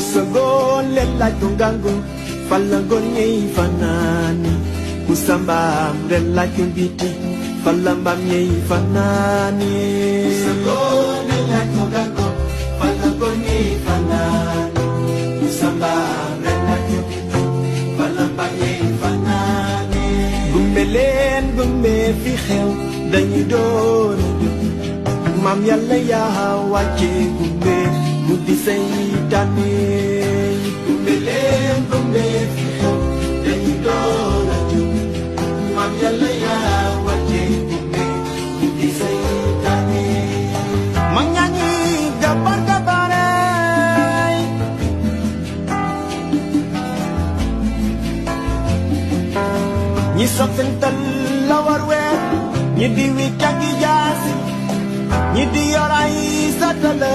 Kusagon lelai tunggangu Falangon nyei fanani Kusambam lelai tungbiti Falambam nyei fanani Kusagon lelai tunggangu Falangon nyei fanani Kusambam lelai tungbiti Falambam nyei fanani Gumbelen gumbe fi xew dañuy doon Mam Yàlla yaa wàcce gumbe guddi seytaane Gumbelen gumbe fi xew dañuy doon Mam Yàlla yaa wàcce gumbe guddi seytaane Mag ñaa ngi gabar gabaray ñi sottantal la war weer ñi di wi cagi jaasi ñi di yor ay satala